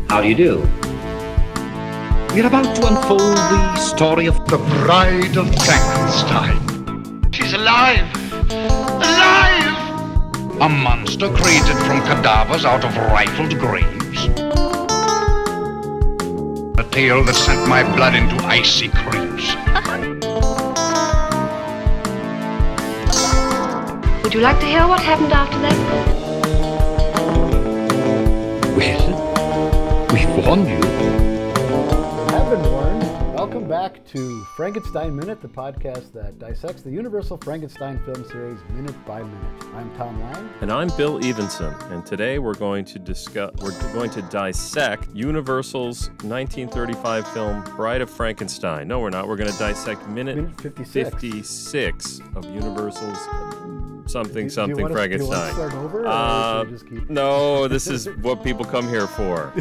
How do you do? We're about to unfold the story of the Bride of Frankenstein. She's alive! Alive! a monster created from cadavers out of rifled graves. A tale that sent my blood into icy creeps. Would you like to hear what happened after that? Well, we've warned you. Have been warned. Welcome back to Frankenstein Minute, the podcast that dissects the Universal Frankenstein film series minute by minute. I'm Thom Lang. And I'm Bill Evenson, and today we're going to dissect Universal's 1935 film Bride of Frankenstein. No, we're not. We're going to dissect minute 56 of Universal's something Frankenstein. Do you want to start over? Or should we just keep... No, this is what people come here for.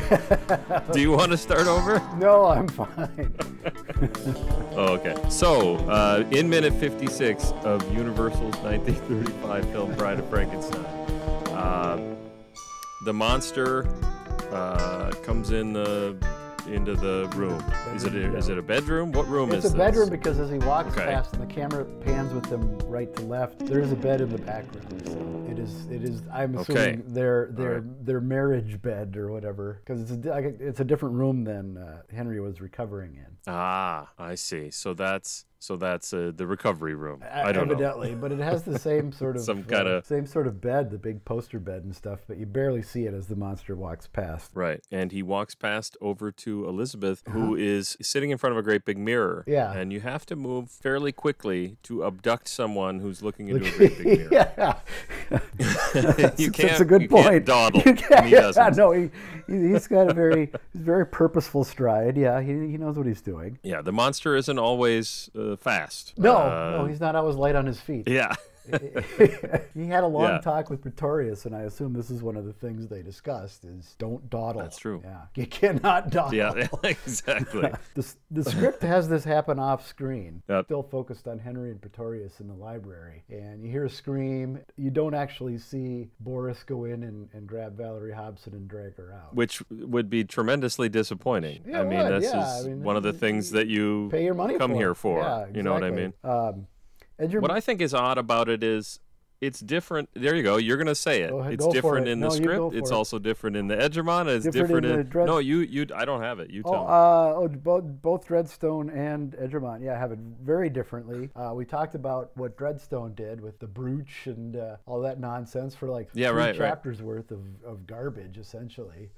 Do you want to start over? No, I'm fine. Oh, okay. So, in minute 56 of Universal's 1935 film Bride of Frankenstein, the monster comes into the room. Is it a bedroom? What room is this? It's a bedroom because as he walks past and the camera pans with him right to left, there is a bed in the background. So it is. I'm assuming their marriage bed or whatever, because it's a different room than Henry was recovering in. Ah, I see. So that's the recovery room. I don't Evidently, know. But it has the same sort of same sort of bed, the big poster bed and stuff. But you barely see it as the monster walks past. Right, and he walks past over to Elizabeth, who is sitting in front of a great big mirror. Yeah, and you have to move fairly quickly to abduct someone who's looking into a great big mirror. Yeah, That's a good point. Can't dawdle. He's got a very purposeful stride. Yeah, he knows what he's doing. Yeah, the monster isn't always fast. No, he's not always light on his feet. Yeah. He had a long talk with Pretorius, and I assume this is one of the things they discussed is don't dawdle. That's true. Yeah, you cannot dawdle. Yeah, exactly. The script has this happen off screen. Yep. Still focused on Henry and Pretorius in the library, and you hear a scream. You don't actually see Boris go in and grab Valerie Hobson and drag her out, which would be tremendously disappointing. Yeah, one of the things that you pay your money come here for. Yeah, exactly. You know what I mean? What I think is odd about it is it's different. There you go. You're going to say it. It's different in the script. It's also different in the Edgermont. It's different in no, you. I don't have it. You tell me. Both Dreadstone and Edgermont, have it very differently. We talked about what Dreadstone did with the brooch and all that nonsense for like 3 chapters worth of garbage, essentially.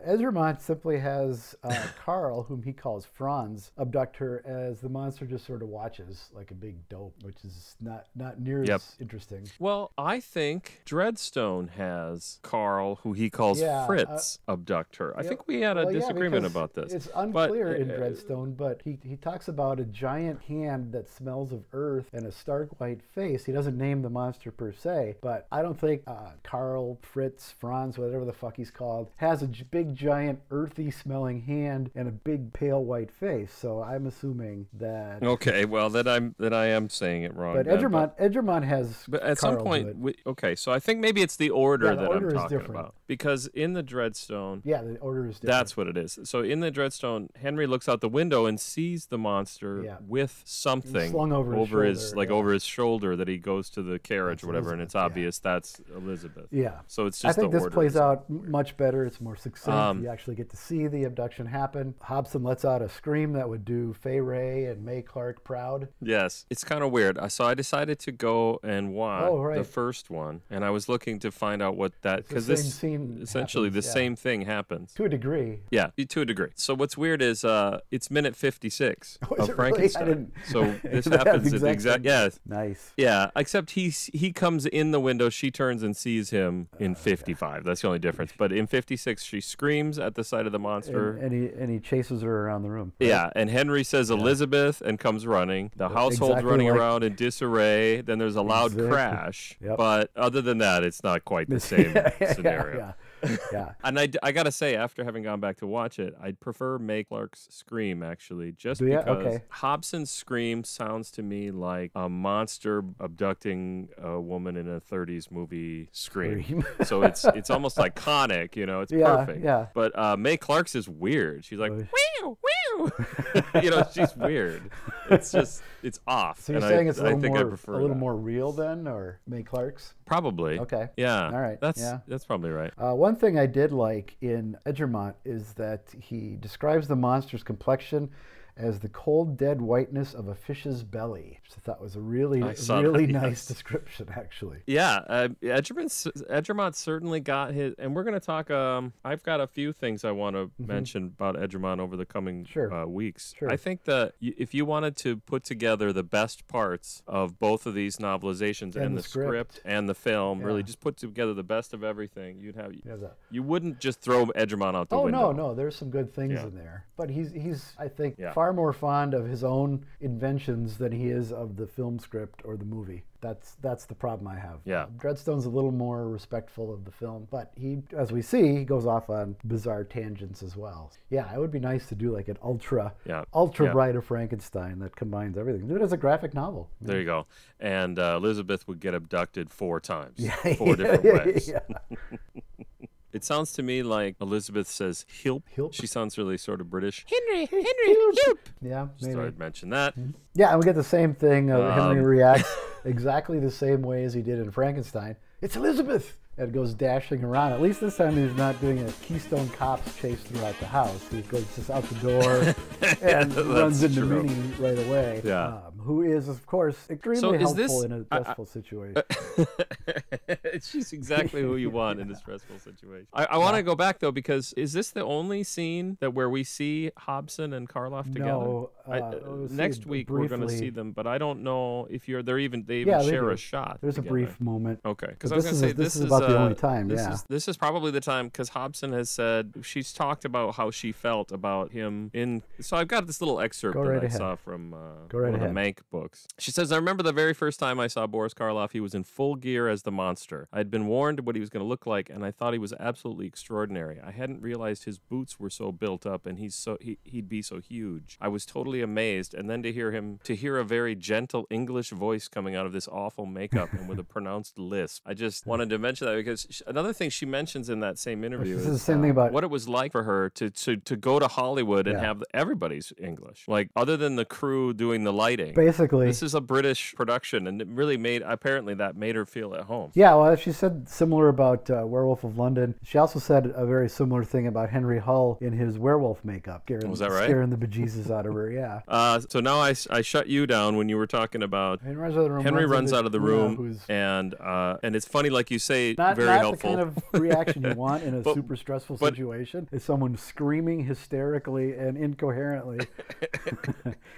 Edgermont simply has Carl, whom he calls Franz, abduct her as the monster just sort of watches like a big dope, which is not near as interesting. Well, I think Dreadstone has Carl, who he calls Fritz, abduct her. I think we had a disagreement about this. It's unclear in Dreadstone, but he talks about a giant hand that smells of earth and a stark white face. He doesn't name the monster per se, but I don't think Carl, Fritz, Franz, whatever the fuck he's called, has a big giant earthy smelling hand and a big pale white face. So I'm assuming that. Okay, well that I am saying it wrong. But Edgermont has. But at Carl some point, so I think maybe it's the order that I'm talking about, because in the Dreadstone, the order is different. That's what it is. So in the Dreadstone, Henry looks out the window and sees the monster with something slung over his shoulder that he goes to the carriage or whatever, and it's obvious that's Elizabeth. Yeah. So it's just I think the this order plays out much better. It's more succinct. You actually get to see the abduction happen. Hobson lets out a scream that would do Fay Wray and Mae Clark proud. Yes. It's kind of weird. So I decided to go and watch the first one, and I was looking to find out what that, because this essentially the same thing happens. To a degree. Yeah, to a degree. So what's weird is it's minute 56 of Frankenstein. Really? So this happens at the exact Nice. Yeah, except he comes in the window, she turns and sees him in 55. That's the only difference. But in 56 she screams at the sight of the monster. And he chases her around the room. Right? Yeah, and Henry says Elizabeth and comes running. The household's running around in disarray. Then there's a loud crash. Yep. But other than that, it's not quite the same scenario. And I gotta say, after having gone back to watch it, I'd prefer Mae Clark's scream, actually, just because Hobson's scream sounds to me like a monster abducting a woman in a 30s movie scream. So it's almost iconic, it's perfect. perfect. Yeah. But Mae Clark's is weird. She's like, whew, whew. You know, she's weird. It's just, it's off. So you're saying it's a little more real then, or Mae Clark's? Probably. Okay. Yeah. All right. That's probably right. One thing I did like in Egremont is that he describes the monster's complexion as the cold, dead whiteness of a fish's belly, which I thought was a really nice description, actually. Yeah, Egremont certainly got his, and we're going to talk, I've got a few things I want to mention about Egremont over the coming weeks. Sure. I think that if you wanted to put together the best parts of both of these novelizations and the script and the film, really just put together the best of everything, you wouldn't just throw Egremont out the window. No, there's some good things in there. But he's I think, far more fond of his own inventions than he is of the film script or the movie. That's the problem I have. Yeah. Dreadstone's a little more respectful of the film, but he, as we see, he goes off on bizarre tangents as well. Yeah, it would be nice to do like an ultra Bride of Frankenstein that combines everything. Do it as a graphic novel. There you go. And Elizabeth would get abducted 4 times. 4 different ways. It sounds to me like Elizabeth says "hilp." She sounds really sort of British. Henry, hilp. Yeah, maybe. So I'd mention that. Yeah, and we get the same thing. Henry reacts exactly the same way as he did in Frankenstein. It's Elizabeth! And goes dashing around. At least this time he's not doing a Keystone Cops chase throughout the house. He goes just out the door and runs into Minnie right away. Yeah. Who is, of course, extremely helpful in a stressful situation. She's exactly who you want in a stressful situation. I want to go back, though, because is this the only scene where we see Hobson and Karloff together? No. Next week we're going to see them, but I don't know if they even share a shot. There's together. A brief moment. Okay. Because I was going to say, this is about the only time, This is probably the time, because Hobson has said, she's talked about how she felt about him so I've got this little excerpt I saw from one of the Mank books. She says, I remember the very first time I saw Boris Karloff, he was in full gear as the monster. I had been warned what he was going to look like, and I thought he was absolutely extraordinary. I hadn't realized his boots were so built up, and he'd be so huge. I was totally amazed, and then to hear a very gentle English voice coming out of this awful makeup and with a pronounced lisp. I just wanted to mention that because another thing she mentions in that same interview is the same thing about what it was like for her to go to Hollywood and have everybody's English. Like, other than the crew doing the lighting. Basically. This is a British production, and it really made her feel at home. Yeah, well, she said similar about Werewolf of London. She also said a very similar thing about Henry Hull in his werewolf makeup. Was that right? Scaring the bejesus out of her, yeah. So now I shut you down when you were talking about Henry runs out of the room, and it's funny, like you say, very helpful. Not the kind of reaction you want in a super stressful situation is someone screaming hysterically and incoherently.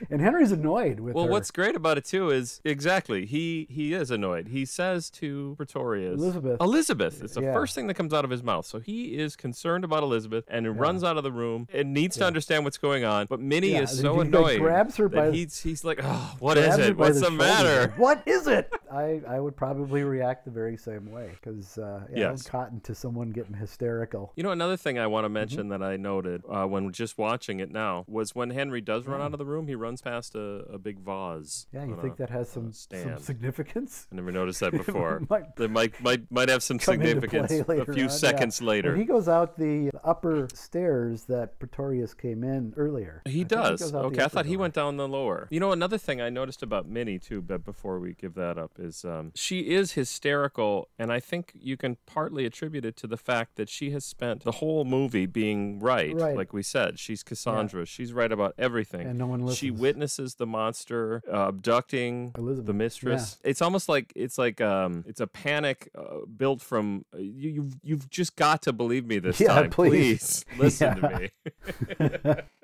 And Henry's annoyed with her. Well, what's great about it too is he is annoyed. He says to Pretorius, Elizabeth. It's the first thing that comes out of his mouth. So he is concerned about Elizabeth and runs out of the room and needs to understand what's going on. But Minnie is so annoyed grabs her by he's like, oh, what is it? What's the matter? What is it? I would probably react the very same way because I'm caught into someone getting hysterical. You know, another thing I want to mention that I noted when just watching it now was when Henry does run out of the room, he runs past a big vase. Yeah, you think that has some significance? I never noticed that before. That might have some significance a few seconds later. When he goes out the upper stairs that Pretorius came in earlier. He does. Okay, I thought he went down the lower. You know, another thing I noticed about Minnie too, but before we give that up, is she is hysterical, and I think you can partly attribute it to the fact that she has spent the whole movie being right. Like we said, she's Cassandra. Yeah. She's right about everything. And no one listens. She witnesses the monster abducting Elizabeth. The mistress. Yeah. It's almost like it's a panic built from you've just got to believe me this time. Please listen to me.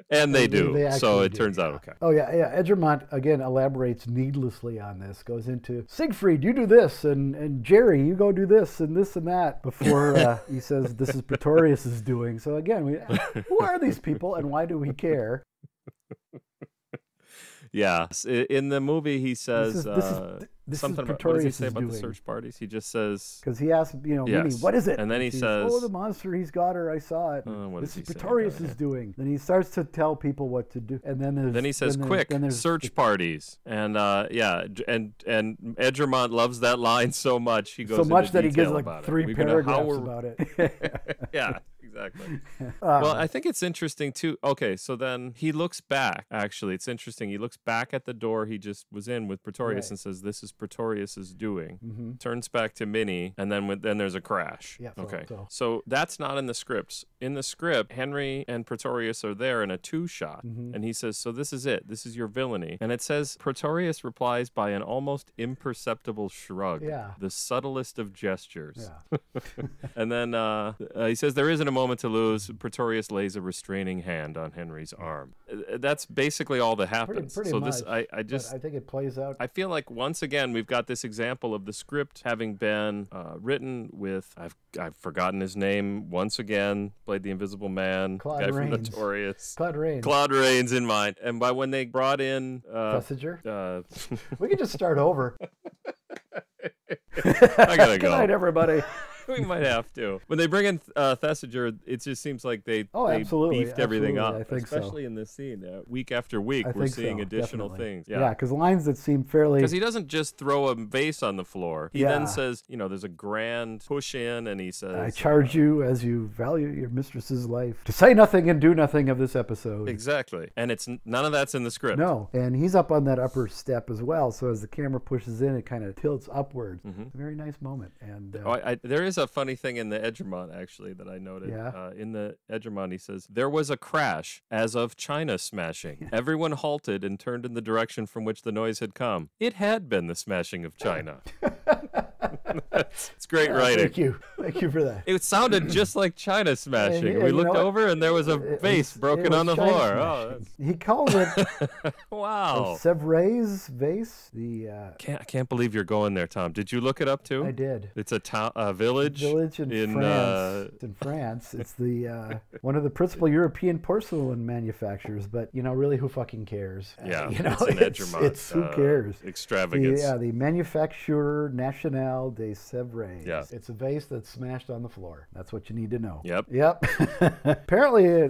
And they do. So it turns out okay. Oh, yeah. Egremont, again, elaborates needlessly on this. Goes into, Siegfried, you do this, and Jerry, you go do this and that, before he says this is Pretorius' doing. So, again, who are these people, and why do we care? Yeah. In the movie, he says something about, what does he say about the search parties? He just says... Because he asks, Minnie, what is it? And then he says... Oh, the monster, he's got her, I saw it. This is Pretorius' doing. Then he starts to tell people what to do. And then he says, quick, search parties. And and Egremont loves that line so much, he goes so much into that he gives like 3 paragraphs about it. Yeah. Exactly. Well, I think it's interesting too. Okay, so then he looks back. Actually, it's interesting. He looks back at the door he just was in with Pretorius and says, "This is Pretorius's doing." Turns back to Minnie, and then there's a crash. Yeah. Okay. So that's not in the scripts. In the script, Henry and Pretorius are there in a two-shot, and he says, "So this is it. This is your villainy." And it says Pretorius replies by an almost imperceptible shrug. Yeah. The subtlest of gestures. Yeah. And then he says, "There isn't a moment to lose." Pretorius lays a restraining hand on Henry's arm. That's basically all that happens. Pretty so much, this, I think it plays out. I feel like once again we've got this example of the script having been written with I've forgotten his name once again. Played the Invisible Man, Claude guy Rains. from Notorious. Claude Rains in mind. And by when they brought in Thesiger, we can just start over. I gotta go. Good night, everybody. We might have to. When they bring in Thesiger, it just seems like they beefed everything up. I think especially in this scene. Week after week, we're seeing additional things. Yeah, because lines that seem fairly... Because he doesn't just throw a vase on the floor. He then says, there's a grand push in, and he says... I charge you as you value your mistress's life to say nothing and do nothing of this episode. Exactly. And none of that's in the script. No. And he's up on that upper step as well, so as the camera pushes in, it kind of tilts upwards. It's a very nice moment. And there is a funny thing in the Edgermont, actually, that I noted. Yeah. In the Edgermont, he says, "There was a crash as of China smashing. Everyone halted and turned in the direction from which the noise had come. It had been the smashing of China." It's great writing. Thank you for that. It sounded just like China smashing. We looked over and there was a vase broken on the floor. Oh, he called it wow. Sevres vase. I can't believe you're going there, Tom. Did you look it up too? I did. It's a village in France. It's in France. It's the one of the principal European porcelain manufacturers. But really, who fucking cares? Yeah, it's an Edgermont. It's who cares? Extravagance. The Manufacture Nationale de Sevres. Yeah. It's a vase that's smashed on the floor. That's what you need to know. Yep. Apparently,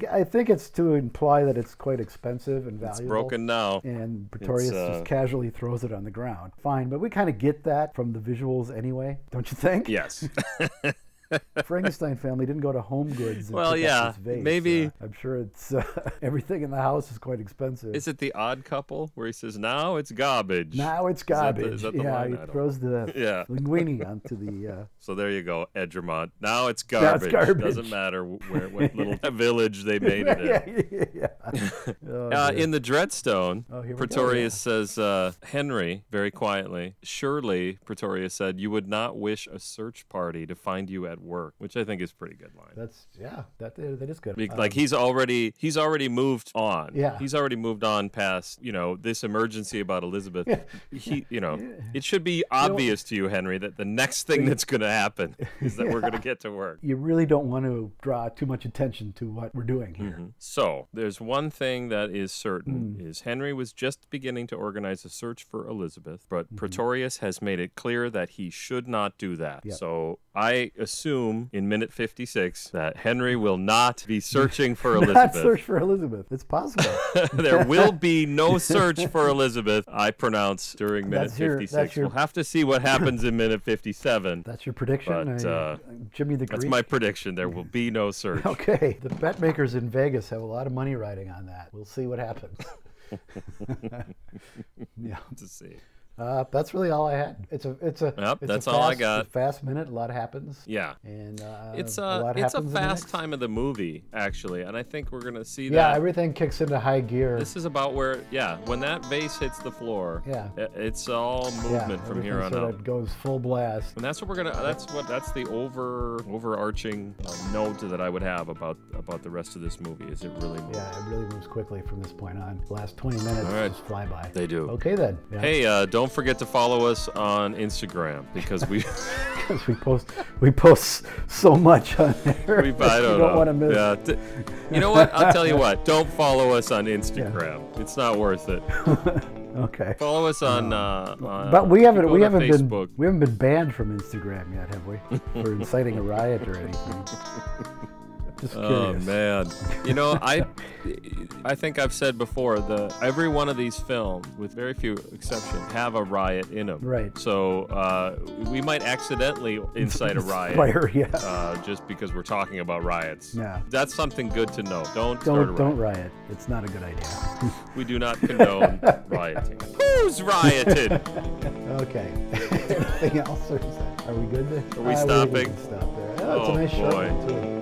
I think it's to imply that it's quite expensive and valuable. It's broken now. And Pretorius just casually throws it on the ground. Fine, but we kind of get that from the visuals anyway, don't you think? Yes. Frankenstein family didn't go to Home Goods. And well, yeah, this vase. maybe. I'm sure it's everything in the house is quite expensive. Is it The Odd Couple where he says, "Now it's garbage"? Now it's garbage. Is that the line? He throws the linguine onto the. So there you go, Edgermont. Now it's garbage. Doesn't matter what little village they made it in. In the Dreadstone, Pretorius says, "Henry," very quietly, "surely," Pretorius said, "you would not wish a search party to find you at work," which I think is a pretty good line. That is good. Like he's already moved on. Yeah. He's already moved on past, this emergency about Elizabeth. It should be obvious to you, Henry, that the next thing that's going to happen is that we're going to get to work. You really don't want to draw too much attention to what we're doing here. So there's one thing that is certain is Henry was just beginning to organize a search for Elizabeth, but Pretorius has made it clear that he should not do that. Yep. So I assume in minute 56 that Henry will not be searching for Elizabeth. Not search for Elizabeth. It's possible. There will be no search for Elizabeth, I pronounce, during minute 56. We'll have to see what happens in minute 57. That's your prediction? But, Jimmy the Greek? That's my prediction. There will be no search. Okay. The bet makers in Vegas have a lot of money riding on that. We'll see what happens. To see. That's really all I had. That's all I got. It's a fast minute. A lot happens. Yeah. And it's a fast time of the movie, actually, and I think we're gonna see that. Yeah, everything kicks into high gear. This is about where, when that vase hits the floor. Yeah. It's all movement from here on out. It goes full blast. And that's what we're gonna. That's the overarching note that I would have about the rest of this movie. Is it really moves? Yeah, it really moves quickly from this point on. The last 20 minutes just fly by. They do. Okay then. Yeah. Hey, don't forget to follow us on Instagram because we we post so much on there. I don't want to miss. Yeah. You know what? I'll tell you what. Don't follow us on Instagram. Yeah. It's not worth it. Okay. Follow us on. But we haven't Facebook. been banned from Instagram yet, have we? For inciting a riot or anything. Just curious. Man, I think I've said before every one of these films, with very few exceptions, have a riot in them. Right. So we might accidentally incite a riot. Just because we're talking about riots. Yeah. That's something good to know. Don't riot. It's not a good idea. We do not condone rioting. Who's rioted? Okay. Anything else? Are we good there? Are we stopping? We can stop there. Oh, it's a nice short one, too.